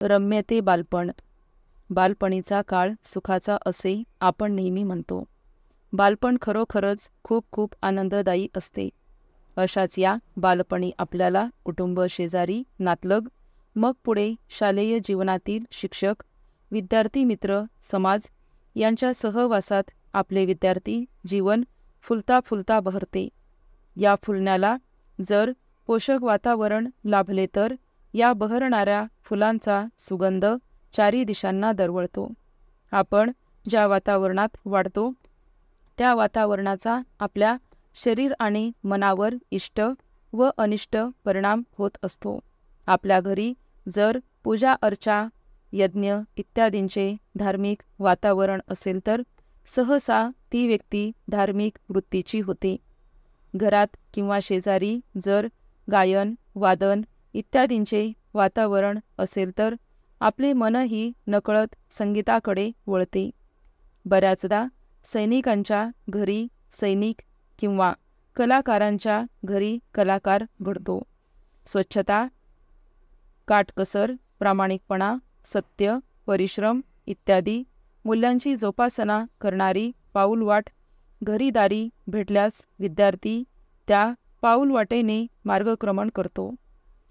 रम्य ते बालपण. बालपणीचा काळ सुखाचा असे आपण नेहमी म्हणतो. बालपण खरोखरच खूप खूप आनंददायी असते. अशाच या बालपणी आपल्याला कुटुंब, शेजारी, नातलग, मग पुढे शालेय जीवनातील शिक्षक, विद्यार्थी मित्र, समाज यांच्या सहवासात आपले विद्यार्थी जीवन फुलता फुलता बहरते. या फुलण्याला जर पोषक वातावरण लाभले तर या बहरणाऱ्या फुलांचा सुगंध चारी दिशांना दरवळतो. आपण ज्या वातावरणात वाढतो त्या वातावरणाचा आपल्या शरीर आणि मनावर इष्ट व अनिष्ट परिणाम होत असतो. आपल्या घरी जर पूजा अर्चा, यज्ञ इत्यादींचे धार्मिक वातावरण असेल तर सहसा ती व्यक्ती धार्मिक वृत्तीची होते. घरात किंवा शेजारी जर गायन, वादन इत्यादींचे वातावरण असेल तर आपले मनही नकळत संगीताकडे वळते. बऱ्याचदा सैनिकांच्या घरी सैनिक किंवा कलाकारांच्या घरी कलाकार घडतो. स्वच्छता, काटकसर, प्रामाणिकपणा, सत्य, परिश्रम इत्यादी मूल्यांची जोपासना करणारी पाऊलवाट घरीदारी भेटल्यास विद्यार्थी त्या पाऊलवाटेने मार्गक्रमण करतो.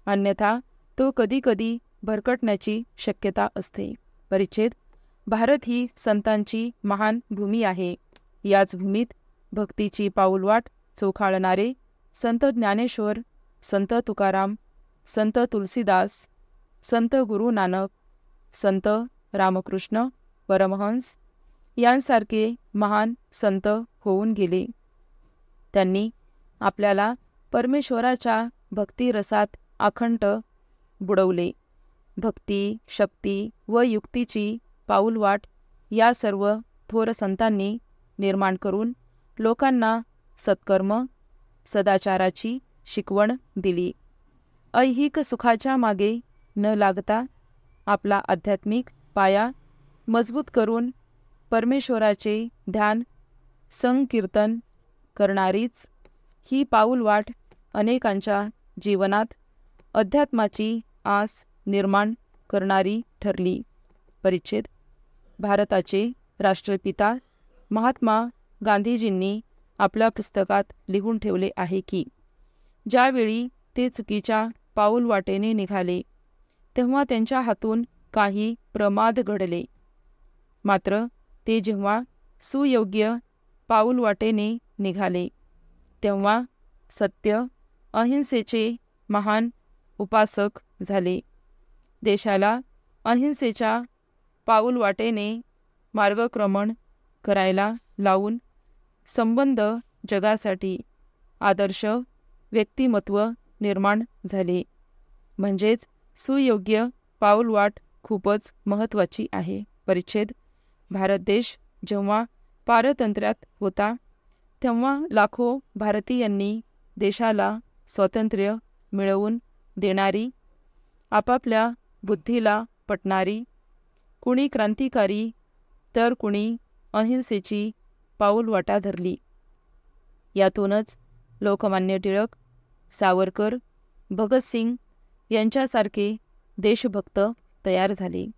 अन्यथा तो कधीकधी भरकटण्याची शक्यता असते. परिच्छेद. भारत ही संतांची महान भूमी आहे. याच भूमीत भक्तीची पाऊलवाट चोखाळणारे संत ज्ञानेश्वर, संत तुकाराम, संत तुलसीदास, संत गुरु नानक, संत रामकृष्ण परमहंस यांसारखे महान संत होऊन गेले. त्यांनी आपल्याला परमेश्वराच्या भक्तिरसात अखंड बुडवले. भक्ती, शक्ती व युक्तीची पाऊलवाट या सर्व थोर संतांनी निर्माण करून लोकांना सत्कर्म, सदाचाराची शिकवण दिली. ऐहिक सुखाच्या मागे न लागता आपला आध्यात्मिक पाया मजबूत करून परमेश्वराचे ध्यान, संकीर्तन करणारीच ही पाऊलवाट अनेकांच्या जीवनात अध्यात्माची आस निर्माण करणारी ठरली. परिच्छेद. भारताचे राष्ट्रपिता महात्मा गांधीजींनी आपल्या पुस्तकात लिहून ठेवले आहे की ज्यावेळी ते चुकीच्या पाऊलवाटेने निघाले तेव्हा त्यांच्या हातून काही प्रमाद घडले. मात्र ते जेव्हा सुयोग्य पाऊलवाटेने निघाले तेव्हा सत्य, अहिंसेचे महान उपासक झाले. देशाला अहिंसेच्या पाऊलवाटेने मार्गक्रमण करायला लावून संबंध जगासाठी आदर्श व्यक्तिमत्व निर्माण झाले. म्हणजेच सुयोग्य पाऊलवाट खूपच महत्त्वाची आहे. परिच्छेद. भारत देश जेव्हा पारतंत्र्यात होता तेव्हा लाखो भारतीयांनी देशाला स्वातंत्र्य मिळवून देणारी, आपापल्या बुद्धीला पटणारी, कुणी क्रांतिकारी तर कुणी अहिंसेची पाऊलवाटा धरली. यातूनच लोकमान्य टिळक, सावरकर, भगतसिंग यांच्यासारखे देशभक्त तयार झाले.